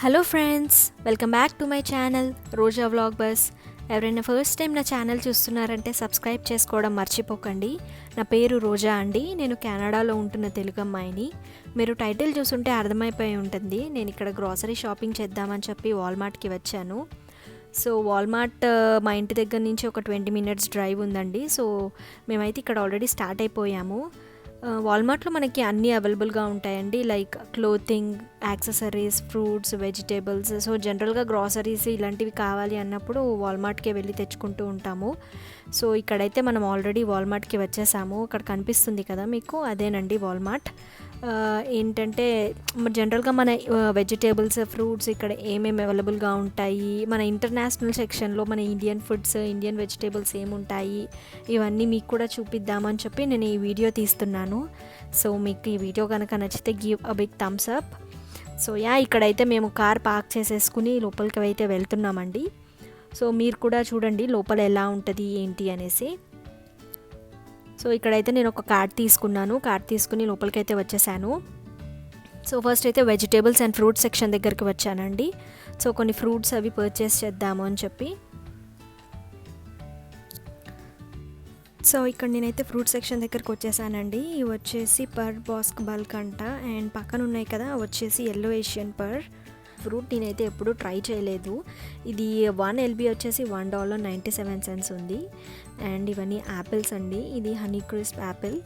Hello friends, welcome back to my channel Roja vlog bus. ఎవరైనా first time నా channel చూస్తున్నారంటే subscribe చేసుకోవడం మర్చిపోకండి. నా పేరు రోజా అండి. నేను కెనడాలో ఉంటున్న తెలుగు అమ్మాయిని. మీరు టైటిల్ చూసుంటే అర్థమైపోయి ఉంటుంది. నేను ఇక్కడ గ్రాసరీ షాపింగ్ చేద్దామని చెప్పి వాల్మార్ట్కి వచ్చాను. సో వాల్మార్ట్ మా ఇంటి దగ్గర నుంచి ఒక 20 minutes డ్రైవ్ ఉందండి. సో మేమైతే ఇక్కడ ఆల్రెడీ స్టార్ట్ అయిపోయాము. వాల్మార్ట్లో మనకి అన్నీ అవైలబుల్గా ఉంటాయండి, like clothing, accessories, fruits, vegetables. So జనరల్గా గ్రాసరీస్ ఇలాంటివి కావాలి అన్నప్పుడు వాల్మార్ట్కే వెళ్ళి తెచ్చుకుంటూ ఉంటాము. సో ఇక్కడైతే మనం ఆల్రెడీ వాల్మార్ట్కి వచ్చేసాము. ఇక్కడ కనిపిస్తుంది కదా మీకు, అదేనండి వాల్మార్ట్. ఏంటంటే జనరల్గా మన వెజిటేబుల్స్, ఫ్రూట్స్ ఇక్కడ ఏమేమి అవైలబుల్గా ఉంటాయి, మన ఇంటర్నేషనల్ సెక్షన్లో మన ఇండియన్ ఫుడ్స్, ఇండియన్ వెజిటేబుల్స్ ఏముంటాయి, ఇవన్నీ మీకు కూడా చూపిద్దామని చెప్పి నేను ఈ వీడియో తీస్తున్నాను. సో మీకు ఈ వీడియో కనుక నచ్చితే give a big thumbs up. So ఇక్కడైతే మేము కార్ పార్క్ చేసేసుకుని లోపలికి అయితే వెళ్తున్నామండి. సో మీరు కూడా చూడండి లోపల ఎలా ఉంటుంది ఏంటి అనేసి. సో ఇక్కడైతే నేను ఒక కార్డ్ తీసుకున్నాను. కార్డ్ తీసుకుని లోపలికి అయితే వచ్చేసాను. సో ఫస్ట్ అయితే వెజిటేబుల్స్ అండ్ ఫ్రూట్స్ సెక్షన్ దగ్గరికి వచ్చానండి. సో కొన్ని ఫ్రూట్స్ అవి పర్చేస్ చేద్దాము అని చెప్పి. సో ఇక్కడ నేనైతే ఫ్రూట్ సెక్షన్ దగ్గరికి వచ్చేసానండి. ఇవి వచ్చేసి పర్ బాస్క్ బల్క్ అంట, అండ్ పక్కన ఉన్నాయి కదా వచ్చేసి ఎల్లో ఏషియన్ పర్ ఫ్రూట్. నేనైతే ఎప్పుడూ ట్రై చేయలేదు. ఇది 1 LB వచ్చేసి $1.97 ఉంది. అండ్ ఇవన్నీ యాపిల్స్ అండి. ఇది హనీ క్రిస్ప్ యాపిల్,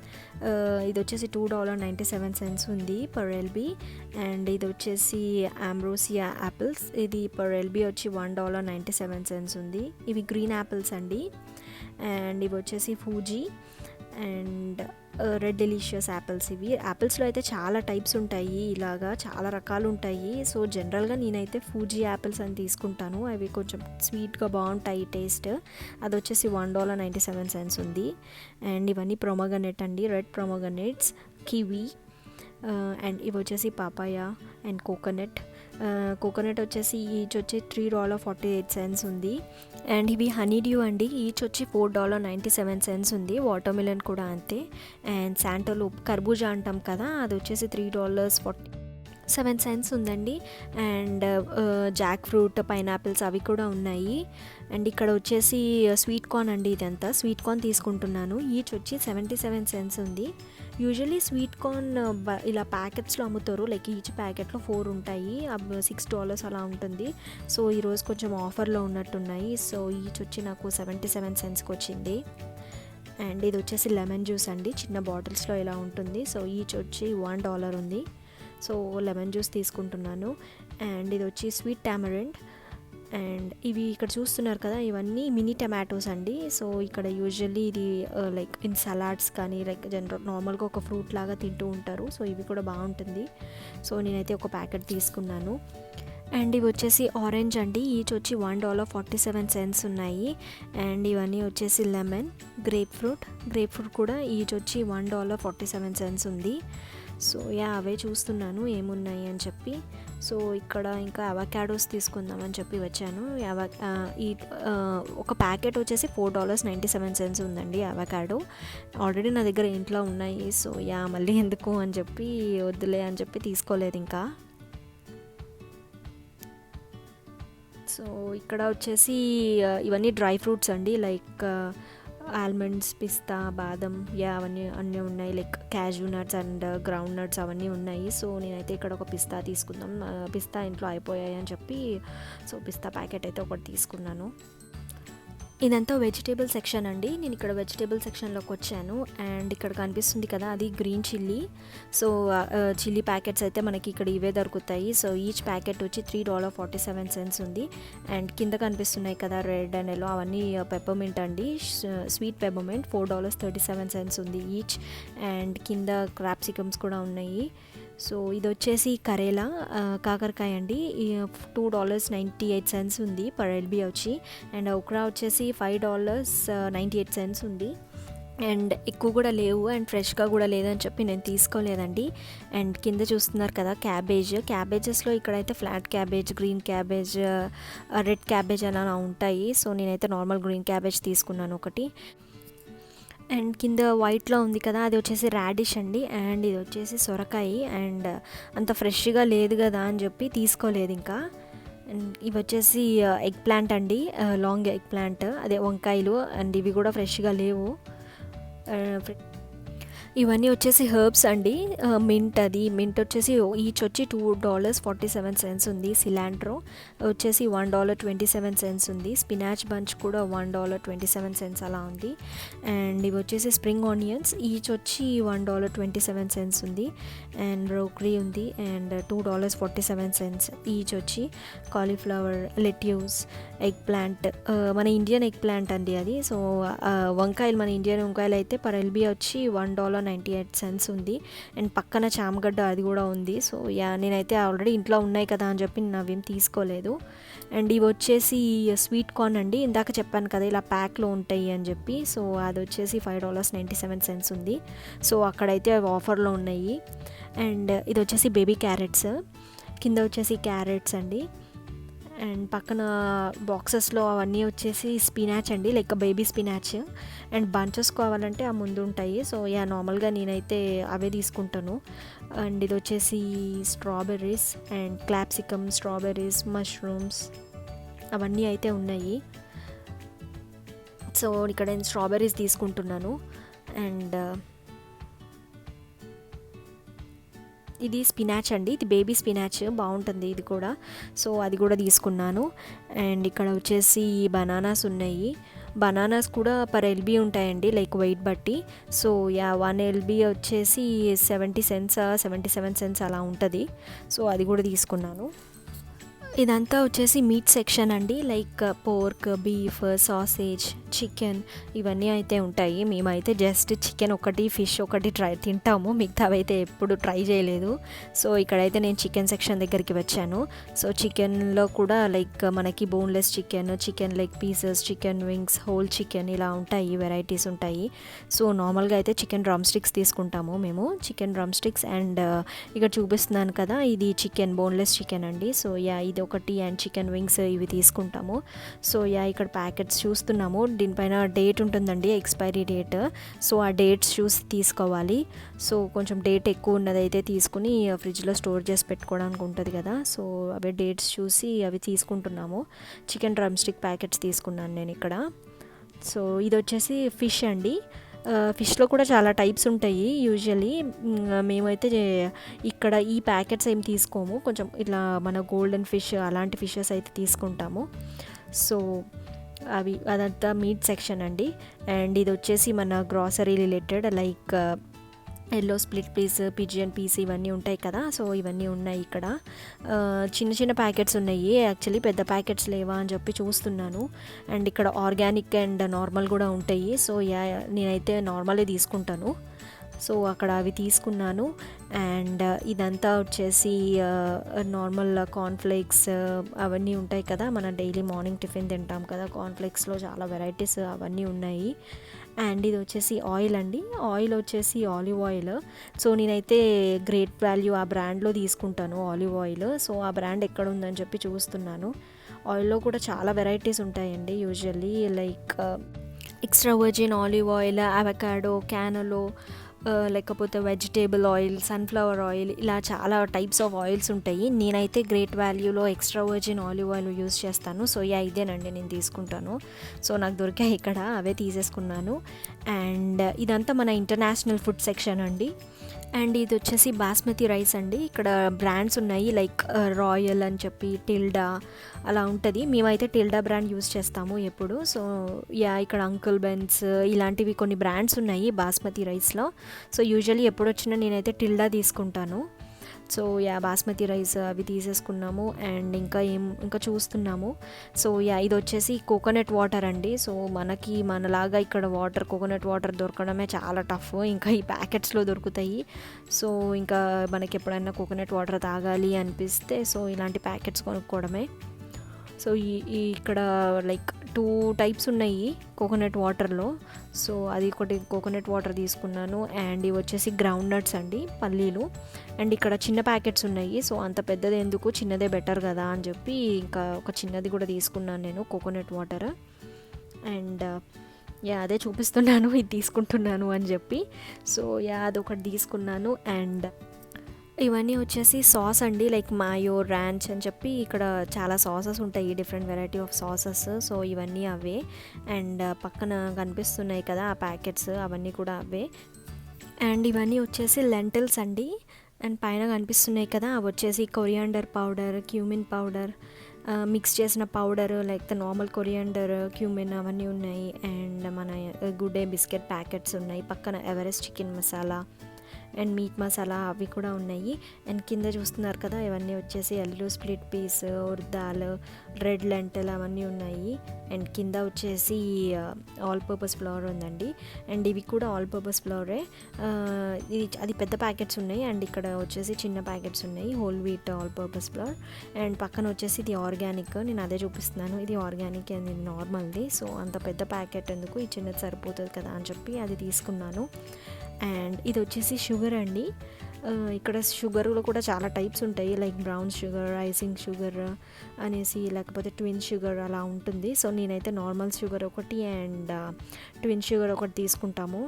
ఇది వచ్చేసి $2.97 ఉంది పర్ LB. అండ్ ఇది వచ్చేసి ఆంబ్రోసియా యాపిల్స్, ఇది పర్ LB వచ్చి $1.97 ఉంది. ఇవి గ్రీన్ యాపిల్స్ అండి. అండ్ ఇవి వచ్చేసి Fuji and red delicious apples. ఇవి యాపిల్స్లో అయితే చాలా టైప్స్ ఉంటాయి, ఇలాగా చాలా రకాలు ఉంటాయి. సో జనరల్గా నేనైతే ఫూజీ యాపిల్స్ అని తీసుకుంటాను. అవి కొంచెం స్వీట్గా బాగుంటాయి టేస్ట్. అది వచ్చేసి $1.97 ఉంది. అండ్ ఇవన్నీ ప్రొమోగనెట్ అండి, రెడ్ ప్రొమోగనెట్స్, కివీ. అండ్ ఇవి వచ్చేసి పాపాయ అండ్ కోకోనట్. కోకోనట్ వచ్చేసి ఈచ్ వచ్చి $3.48 ఉంది. అండ్ ఇవి హనీ డ్యూ అండి, ఈచ్ వచ్చి $4.97 ఉంది. వాటర్మిలన్ కూడా అంతే. అండ్ శాంటోలూప్ కర్బూజా అంటాం కదా, అది వచ్చేసి $3.47 ఉందండి. అండ్ జాక్ ఫ్రూట్, పైనాపిల్స్ అవి కూడా ఉన్నాయి. అండ్ ఇక్కడ వచ్చేసి స్వీట్ కార్న్ అండి, ఇదంతా స్వీట్ కార్న్ తీసుకుంటున్నాను. ఈచ్ వచ్చి 77 cents ఉంది. యూజువలీ స్వీట్ కార్న్ ఇలా ప్యాకెట్స్లో అమ్ముతారు, లైక్ ఈచ్ ప్యాకెట్లో 4 ఉంటాయి, $6 అలా ఉంటుంది. సో ఈరోజు కొంచెం ఆఫర్లో ఉన్నట్టున్నాయి. సో ఈచ్ వచ్చి నాకు 77 centsకి వచ్చింది. అండ్ ఇది వచ్చేసి లెమన్ జ్యూస్ అండి, చిన్న బాటిల్స్లో ఇలా ఉంటుంది. సో ఈచ్ వచ్చి $1 ఉంది. సో లెమన్ జ్యూస్ తీసుకుంటున్నాను. అండ్ ఇది వచ్చి స్వీట్ టామరెండ్. అండ్ ఇవి ఇక్కడ చూస్తున్నారు కదా, ఇవన్నీ మినీ టమాటోస్ అండి. సో ఇక్కడ యూజువల్లీ ఇది లైక్ ఇన్ సలాడ్స్ కానీ లైక్ నార్మల్గా ఒక ఫ్రూట్ లాగా తింటూ ఉంటారు. సో ఇవి కూడా బాగుంటుంది. సో నేనైతే ఒక ప్యాకెట్ తీసుకున్నాను. అండ్ ఇవి వచ్చేసి ఆరెంజ్ అండి, ఈచ్ వచ్చి $1.47 ఉన్నాయి. అండ్ ఇవన్నీ వచ్చేసి లెమన్, గ్రేప్ ఫ్రూట్ కూడా ఈచ్ వచ్చి $1.47 ఉంది. సో అవే చూస్తున్నాను ఏమున్నాయి అని చెప్పి. సో ఇక్కడ ఇంకా అవకాడోస్ తీసుకుందామని చెప్పి వచ్చాను. ఈ ఒక ప్యాకెట్ వచ్చేసి $4.97 ఉందండి అవకాడో. ఆల్రెడీ నా దగ్గర ఇంట్లో ఉన్నాయి. సో మళ్ళీ ఎందుకు అని చెప్పి వద్దులే అని చెప్పి తీసుకోలేదు ఇంకా. సో ఇక్కడ వచ్చేసి ఇవన్నీ డ్రై ఫ్రూట్స్ అండి, లైక్ ఆల్మండ్స్, పిస్తా, బాదం, అవన్నీ అన్నీ ఉన్నాయి, like cashew nuts and ground nuts అవన్నీ ఉన్నాయి. సో నేనైతే ఇక్కడ ఒక పిస్తా తీసుకుందాం, పిస్తా ఇంట్లో అయిపోయాయి అని చెప్పి సో పిస్తా ప్యాకెట్ అయితే ఒకటి తీసుకున్నాను. ఇదంతా వెజిటేబుల్ సెక్షన్ అండి. నేను ఇక్కడ వెజిటేబుల్ సెక్షన్లోకి వచ్చాను. అండ్ ఇక్కడ కనిపిస్తుంది కదా, అది green chilli. So chilli packets అయితే మనకి ఇక్కడ ఇవే దొరుకుతాయి. సో ఈచ్ ప్యాకెట్ వచ్చి $3.47 ఉంది. అండ్ కింద కనిపిస్తున్నాయి కదా రెడ్ అండ్ ఎల్లో, అవన్నీ పెప్పర్మింట్ అండి, స్వీట్ పెప్పర్మింట్, $4.37 ఉంది ఈచ్. అండ్ కింద క్రాప్సికమ్స్ కూడా ఉన్నాయి. సో ఇది వచ్చేసి కరేలా కాకరకాయ అండి, $2.98 ఉంది పర్ LB వచ్చి. అండ్ ఓక్రా వచ్చేసి $5.98 ఉంది. అండ్ ఎక్కువ కూడా లేవు అండ్ ఫ్రెష్గా కూడా లేదని చెప్పి నేను తీసుకోలేదండి. అండ్ కింద చూస్తున్నారు కదా క్యాబేజెస్లో ఇక్కడైతే flat cabbage, green cabbage, red cabbage అలా ఉంటాయి. సో నేనైతే నార్మల్ గ్రీన్ క్యాబేజ్ తీసుకున్నాను ఒకటి. అండ్ కింద వైట్లో ఉంది కదా, అది వచ్చేసి రాడిష్ అండి. అండ్ ఇది వచ్చేసి సొరకాయ. అండ్ అంత ఫ్రెష్గా లేదు కదా అని చెప్పి తీసుకోలేదు ఇంకా. అండ్ ఇవి వచ్చేసి ఎగ్ ప్లాంట్ అండి, లాంగ్ ఎగ్ ప్లాంట్, అదే వంకాయలు. అండ్ ఇవి కూడా ఫ్రెష్గా లేవు. ఇవన్నీ వచ్చేసి హర్బ్స్ అండి. మింట్, అది మింట్ వచ్చేసి ఈచ్ వచ్చి $2.47 ఉంది. సిలాంట్రో వచ్చేసి $1.27 ఉంది. స్పినాచ్ బంచ్ కూడా $1.27 అలా ఉంది. అండ్ ఇవి వచ్చేసి స్ప్రింగ్ ఆనియన్స్, ఈచ్ వచ్చి $1.27 ఉంది. అండ్ బ్రోకలీ ఉంది, అండ్ $2.47 ఈచ్ వచ్చి. కాలీఫ్లవర్, లెట్యూస్, ఎగ్ ప్లాంట్, మన ఇండియన్ ఎగ్ ప్లాంట్ అండి అది. సో వంకాయలు, మన ఇండియన్ వంకాయలు అయితే పర్ ఎల్బీ వచ్చి $1.98 ఉంది. అండ్ పక్కన చామగడ్డ అది కూడా ఉంది. సో నేనైతే ఆల్రెడీ ఇంట్లో ఉన్నాయి కదా అని చెప్పి నేను అవేం తీసుకోలేదు. అండ్ ఇవి వచ్చేసి స్వీట్ కార్న్ అండి, ఇందాక చెప్పాను కదా ఇలా ప్యాక్లో ఉంటాయి అని చెప్పి. సో అది వచ్చేసి $5.97 ఉంది. సో అక్కడైతే అవి ఆఫర్లో ఉన్నాయి. అండ్ ఇది వచ్చేసి బేబీ క్యారెట్స్, కింద వచ్చేసి క్యారెట్స్ అండి. అండ్ పక్కన బాక్సెస్లో అవన్నీ వచ్చేసి స్పినాచ్ అండి, like baby spinach. And bunches కావాలంటే ఆ ముందు ఉంటాయి. సో నార్మల్గా నేనైతే అవే తీసుకుంటాను. అండ్ ఇది వచ్చేసి స్ట్రాబెర్రీస్ అండ్ క్లాప్సికమ్, స్ట్రాబెర్రీస్, మష్రూమ్స్ అవన్నీ అయితే ఉన్నాయి. సో ఇక్కడ నేను స్ట్రాబెర్రీస్ తీసుకుంటున్నాను. అండ్ ఇది స్పినాచ్ అండి, ఇది బేబీ స్పినాచ్, బాగుంటుంది ఇది కూడా. సో అది కూడా తీసుకున్నాను. అండ్ ఇక్కడ వచ్చేసి బనానాస్ ఉన్నాయి. బనానాస్ కూడా పర్ ఎల్బీ ఉంటాయండి, లైక్ వెయిట్ బట్టి. సో 1 ఎల్బీ వచ్చేసి 70 cents, 77 cents అలా ఉంటుంది. సో అది కూడా తీసుకున్నాను. ఇదంతా వచ్చేసి మీట్ సెక్షన్ అండి, like pork, beef, sausage, chicken ఇవన్నీ అయితే ఉంటాయి. మేమైతే జస్ట్ చికెన్ ఒకటి, ఫిష్ ఒకటి తింటాము, మిగతావి అయితే ఎప్పుడు ట్రై చేయలేదు. సో ఇక్కడైతే నేను చికెన్ సెక్షన్ దగ్గరికి వచ్చాను. సో చికెన్లో కూడా లైక్ మనకి boneless chicken, chicken leg pieces, chicken wings, whole chicken ఇలా ఉంటాయి, వెరైటీస్ ఉంటాయి. సో నార్మల్గా అయితే చికెన్ డ్రమ్ స్టిక్స్ తీసుకుంటాము మేము, చికెన్ డ్రమ్ స్టిక్స్. అండ్ ఇక్కడ చూపిస్తున్నాను కదా, ఇది చికెన్ బోన్లెస్ చికెన్ అండి. సో ఇది ఒకటి. అండ్ చికెన్ వింగ్స్ ఇవి తీసుకుంటాము. సో ఇక్కడ ప్యాకెట్స్ చూస్తున్నాము, దీనిపైన డేట్ ఉంటుందండి, ఎక్స్పైరీ డేట్. సో ఆ డేట్స్ చూసి తీసుకోవాలి. సో కొంచెం డేట్ ఎక్కువ ఉన్నది అయితే తీసుకుని ఫ్రిడ్జ్లో స్టోర్ చేసి పెట్టుకోవడానికి ఉంటుంది కదా. సో అవి డేట్స్ చూసి అవి తీసుకుంటున్నాము. చికెన్ డ్రమ్ స్టిక్ ప్యాకెట్స్ తీసుకున్నాను నేను ఇక్కడ. సో ఇది వచ్చేసి ఫిష్ అండి. ఫిష్లో కూడా చాలా టైప్స్ ఉంటాయి. యూజువల్లీ మేమైతే ఇక్కడ ఈ ప్యాకెట్స్ ఏం తీసుకోము, కొంచెం ఇట్లా మన గోల్డెన్ ఫిష్ అలాంటి ఫిషెస్ అయితే తీసుకుంటాము. సో అదంతా మీట్ సెక్షన్ అండి. అండ్ ఇది వచ్చేసి మన grocery related, like yellow split peas, pigeon peas ఇవన్నీ ఉంటాయి కదా. సో ఇవన్నీ ఉన్నాయి ఇక్కడ. చిన్న చిన్న ప్యాకెట్స్ ఉన్నాయి, యాక్చువల్లీ పెద్ద ప్యాకెట్స్ లేవా అని చెప్పి చూస్తున్నాను. అండ్ ఇక్కడ ఆర్గానిక్ అండ్ నార్మల్ కూడా ఉంటాయి. సో నేనైతే నార్మలే తీసుకుంటాను. సో అక్కడ అవి తీసుకున్నాను. అండ్ ఇదంతా వచ్చేసి నార్మల్ కార్న్ఫ్లేక్స్ అవన్నీ ఉంటాయి కదా, మన డైలీ మార్నింగ్ టిఫిన్ తింటాం కదా, కార్న్ఫ్లేక్స్లో చాలా వెరైటీస్ అవన్నీ ఉన్నాయి. అండ్ ఇది వచ్చేసి ఆయిల్ అండి, ఆయిల్ వచ్చేసి ఆలివ్ ఆయిల్. సో నేనైతే గ్రేట్ వాల్యూ ఆ బ్రాండ్లో తీసుకుంటాను ఆలివ్ ఆయిల్. సో ఆ బ్రాండ్ ఎక్కడ ఉందని చెప్పి చూస్తున్నాను. ఆయిల్లో కూడా చాలా వెరైటీస్ ఉంటాయండి usually, like extra virgin olive oil, avocado, canola, లేకపోతే వెజిటేబుల్ ఆయిల్, సన్ఫ్లవర్ ఆయిల్, ఇలా చాలా టైప్స్ ఆఫ్ ఆయిల్స్ ఉంటాయి. నేనైతే గ్రేట్ వాల్యూలో extra virgin olive oil use చేస్తాను. సో ఇదేనండి నేను తీసుకుంటాను. సో నాకు దొరికాయి ఇక్కడ, అవే తీసేసుకున్నాను. అండ్ ఇదంతా మన ఇంటర్నేషనల్ ఫుడ్ సెక్షన్ అండి. అండ్ ఇది వచ్చేసి బాస్మతి రైస్ అండి. ఇక్కడ బ్రాండ్స్ ఉన్నాయి, లైక్ రాయల్ అని చెప్పి, టిల్డా అలా ఉంటుంది. మేమైతే టిల్డా బ్రాండ్ యూస్ చేస్తాము ఎప్పుడు. సో ఇక్కడ అంకుల్ బెన్స్ ఇలాంటివి కొన్ని బ్రాండ్స్ ఉన్నాయి బాస్మతి రైస్లో. సో యూజువల్లీ ఎప్పుడు వచ్చినా నేనైతే టిల్డా తీసుకుంటాను. సో బాస్మతి రైస్ అవి తీసేసుకున్నాము. అండ్ ఇంకా చూస్తున్నాము. సో ఇది వచ్చేసి కోకోనట్ వాటర్ అండి. సో మనలాగా ఇక్కడ కోకోనట్ వాటర్ దొరకడమే చాలా టఫ్, ఇంకా ఈ ప్యాకెట్స్లో దొరుకుతాయి. సో ఇంకా మనకి ఎప్పుడైనా కోకోనట్ వాటర్ తాగాలి అనిపిస్తే సో ఇలాంటి ప్యాకెట్స్ కొనుక్కోవడమే. సో ఇక్కడ లైక్ 2 టైప్స్ ఉన్నాయి కోకోనట్ వాటర్లో. సో అది ఒకటి కోకోనట్ వాటర్ తీసుకున్నాను. అండ్ ఇవి వచ్చేసి గ్రౌండ్ నట్స్ అండి, పల్లీలు. అండ్ ఇక్కడ చిన్న ప్యాకెట్స్ ఉన్నాయి. సో అంత పెద్దది ఎందుకు, చిన్నదే బెటర్ కదా అని చెప్పి ఇంకా ఒక చిన్నది కూడా తీసుకున్నాను నేను, కోకోనట్ వాటర్. అండ్ అదే చూపిస్తున్నాను ఇది తీసుకుంటున్నాను అని చెప్పి. సో అదొకటి తీసుకున్నాను. అండ్ ఇవన్నీ వచ్చేసి సాస్ అండి, లైక్ మాయో, ర్యాంచ్ అని చెప్పి ఇక్కడ చాలా సాసెస్ ఉంటాయి, different variety of sauces. So ఇవన్నీ అవే. అండ్ పక్కన కనిపిస్తున్నాయి కదా ఆ ప్యాకెట్స్, అవన్నీ కూడా అవే. అండ్ ఇవన్నీ వచ్చేసి లెంటిల్స్ అండి. అండ్ పైన కనిపిస్తున్నాయి కదా అవి వచ్చేసి coriander powder, cumin powder, mix చేసిన powder, like the normal coriander, cumin అవన్నీ ఉన్నాయి. అండ్ మన గుడ్ డే బిస్కెట్ ప్యాకెట్స్ ఉన్నాయి. పక్కన Everest chicken masala and meat masala అవి కూడా ఉన్నాయి. అండ్ కింద చూస్తున్నారు కదా ఇవన్నీ వచ్చేసి yellow split peas, urad dal, red lentil అవన్నీ ఉన్నాయి. అండ్ కింద వచ్చేసి ఆల్ పర్పస్ ఫ్లవర్ ఉందండి. అండ్ ఇవి కూడా ఆల్ పర్పస్ ఫ్లవరే. అది పెద్ద ప్యాకెట్స్ ఉన్నాయి. అండ్ ఇక్కడ వచ్చేసి చిన్న ప్యాకెట్స్ ఉన్నాయి, whole wheat all purpose flower. And పక్కన వచ్చేసి ఇది ఆర్గానిక్, నేను అదే చూపిస్తున్నాను. ఇది ఆర్గానిక్ అండ్ ఇది నార్మల్ది. సో అంత పెద్ద ప్యాకెట్ ఎందుకు, ఈ చిన్నది సరిపోతుంది కదా అని చెప్పి అది తీసుకున్నాను. అండ్ ఇది వచ్చేసి షుగర్ అండి. ఇక్కడ షుగర్లో కూడా చాలా టైప్స్ ఉంటాయి, like brown sugar, icing sugar అనేసి, లేకపోతే ట్విన్ షుగర్ అలా ఉంటుంది. సో నేనైతే నార్మల్ షుగర్ ఒకటి అండ్ ట్విన్ షుగర్ ఒకటి తీసుకుంటాము.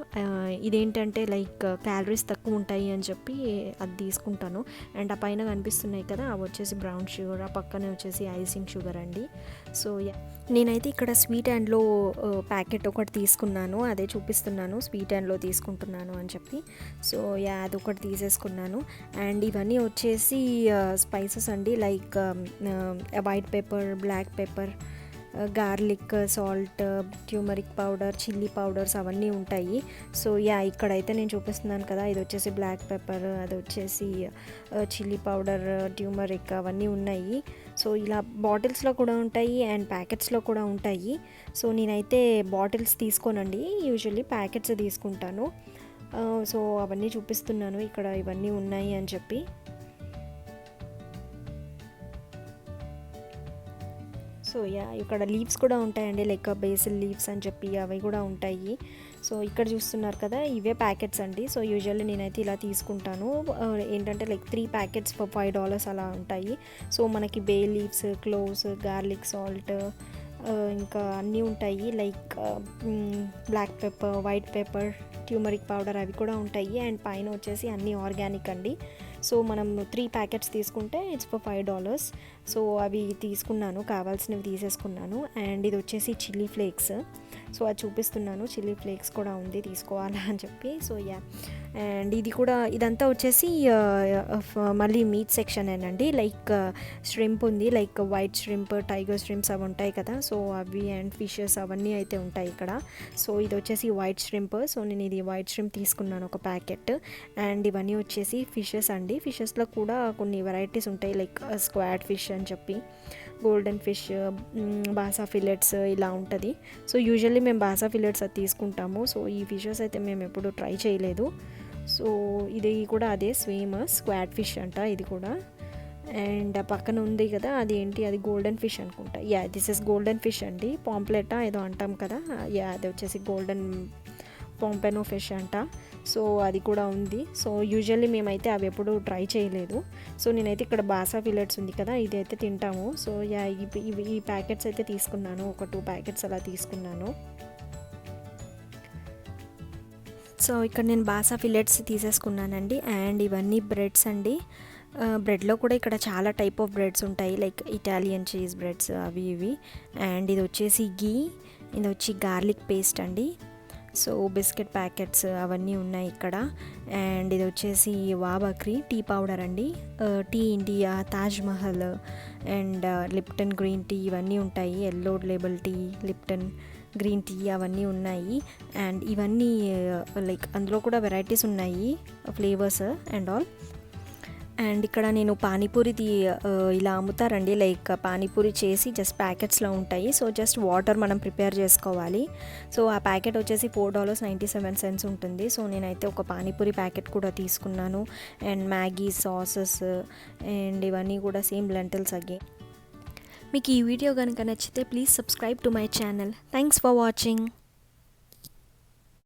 ఇదేంటంటే లైక్ క్యాలరీస్ తక్కువ ఉంటాయి అని చెప్పి అది తీసుకుంటాను. అండ్ ఆ పైన కనిపిస్తున్నాయి కదా అవి వచ్చేసి బ్రౌన్ షుగర్, ఆ పక్కనే వచ్చేసి ఐసింగ్ షుగర్ అండి. సో నేనైతే ఇక్కడ స్వీట్ అండ్లో ప్యాకెట్ ఒకటి తీసుకున్నాను, అదే చూపిస్తున్నాను, స్వీట్ అండ్లో తీసుకుంటున్నాను అని చెప్పి. సో అదొకటి తీసేసుకున్నాను. అండ్ ఇవన్నీ వచ్చేసి స్పైసెస్ అండి, like white pepper, black pepper, garlic, salt, turmeric powder, chilli powders అవన్నీ ఉంటాయి. సో ఇక్కడైతే నేను చూపిస్తున్నాను కదా ఇది వచ్చేసి బ్లాక్ పెప్పర్, అది వచ్చేసి చిల్లీ పౌడర్, ట్యూమరిక్ అవన్నీ ఉన్నాయి. సో ఇలా బాటిల్స్లో కూడా ఉంటాయి అండ్ ప్యాకెట్స్లో కూడా ఉంటాయి. సో నేనైతే బాటిల్స్ తీసుకోనండి, యూజువల్లీ ప్యాకెట్స్ తీసుకుంటాను. సో అవన్నీ చూపిస్తున్నాను ఇక్కడ ఇవన్నీ ఉన్నాయి అని చెప్పి. సో ఇక్కడ లీవ్స్ కూడా ఉంటాయండి, లైక్ బేసిల్ లీవ్స్ అని చెప్పి అవి కూడా ఉంటాయి. సో ఇక్కడ చూస్తున్నారు కదా ఇవే ప్యాకెట్స్ అండి. సో యూజువల్లీ నేనైతే ఇలా తీసుకుంటాను. ఏంటంటే లైక్ 3 ప్యాకెట్స్ ఫర్ $5 అలా ఉంటాయి. సో మనకి bay leaves, cloves, garlic, salt, ఇంకా అన్నీ ఉంటాయి, like black pepper, white pepper, turmeric powder అవి కూడా ఉంటాయి. అండ్ పైన వచ్చేసి అన్నీ ఆర్గానిక్ అండి. సో మనం 3 ప్యాకెట్స్ తీసుకుంటే ఇట్స్ ఫర్ $5. సో అవి తీసుకున్నాను, కావాల్సినవి తీసేసుకున్నాను. అండ్ ఇది వచ్చేసి చిల్లీ ఫ్లేక్స్. సో అది చూపిస్తున్నాను, చిల్లీ ఫ్లేక్స్ కూడా ఉంది తీసుకోవాలా అని చెప్పి. సో అండ్ ఇది కూడా ఇదంతా వచ్చేసి మళ్ళీ మీట్ సెక్షన్ ఏనండి, లైక్ ష్రింప్ ఉంది, like white shrimp, tiger shrimps అవి ఉంటాయి కదా. సో అవి అండ్ ఫిషెస్ అవన్నీ అయితే ఉంటాయి ఇక్కడ. సో ఇది వచ్చేసి వైట్ ష్రింప్. సో నేను ఇది వైట్ ష్రింప్ తీసుకున్నాను ఒక ప్యాకెట్. అండ్ ఇవన్నీ వచ్చేసి ఫిషెస్ అండి. ఫిషెస్లో కూడా కొన్ని వెరైటీస్ ఉంటాయి, లైక్ స్క్వాడ్ ఫిష్ అని చెప్పి, గోల్డెన్ ఫిష్, బాసా ఫిలెట్స్ ఇలా ఉంటుంది. సో యూజువల్లీ మేము బాసా ఫిలెట్స్ అది తీసుకుంటాము. సో ఈ ఫిషెస్ అయితే మేము ఎప్పుడు ట్రై చేయలేదు. సో ఇది కూడా అదే సేమ్ స్క్వాడ్ ఫిష్ అంట ఇది కూడా. అండ్ ఆ పక్కన ఉంది కదా అది ఏంటి, అది గోల్డెన్ ఫిష్ అనుకుంటా. దిస్ ఇస్ గోల్డెన్ ఫిష్ అండి, పాంప్లెటా ఏదో అంటాం కదా. అది వచ్చేసి గోల్డెన్ పాంపెనో ఫిష్ అంట. సో అది కూడా ఉంది. సో యూజువల్లీ మేమైతే అవి ఎప్పుడు ట్రై చేయలేదు. సో నేనైతే ఇక్కడ బాసా ఫిలెట్స్ ఉంది కదా ఇది అయితే తింటాము. సో ఈ ప్యాకెట్స్ అయితే తీసుకున్నాను, ఒక 2 ప్యాకెట్స్ అలా తీసుకున్నాను. సో ఇక్కడ నేను బాసా ఫిలెట్స్ తీసేసుకున్నానండి. అండ్ ఇవన్నీ బ్రెడ్స్ అండి. బ్రెడ్లో కూడా ఇక్కడ చాలా టైప్ ఆఫ్ బ్రెడ్స్ ఉంటాయి, లైక్ ఇటాలియన్ చీజ్ బ్రెడ్స్ అవి ఇవి. అండ్ ఇది వచ్చేసి గీ, ఇది వచ్చి గార్లిక్ పేస్ట్ అండి. సో బిస్కెట్ ప్యాకెట్స్ అవన్నీ ఉన్నాయి ఇక్కడ. అండ్ ఇది వచ్చేసి వాబక్రీ టీ పౌడర్ అండి, tea India, Taj Mahal and Lipton green tea ఇవన్నీ ఉంటాయి, yellow label tea, Lipton green tea అవన్నీ ఉన్నాయి. అండ్ ఇవన్నీ లైక్ అందులో కూడా వెరైటీస్ ఉన్నాయి, ఫ్లేవర్స్ అండ్ ఆల్. అండ్ ఇక్కడ నేను పానీపూరిది ఇలా అమ్ముతారండి, లైక్ పానీపూరి చేసి జస్ట్ ప్యాకెట్స్లో ఉంటాయి. సో జస్ట్ వాటర్ మనం ప్రిపేర్ చేసుకోవాలి. సో ఆ ప్యాకెట్ వచ్చేసి $4.97 ఉంటుంది. సో నేనైతే ఒక పానీపూరి ప్యాకెట్ కూడా తీసుకున్నాను. అండ్ మ్యాగీ సాసెస్ అండ్ ఇవన్నీ కూడా సేమ్ లెంటిల్స్ అగైన్. మీకు ఈ వీడియో కనుక నచ్చితే please subscribe to my channel. Thanks for watching.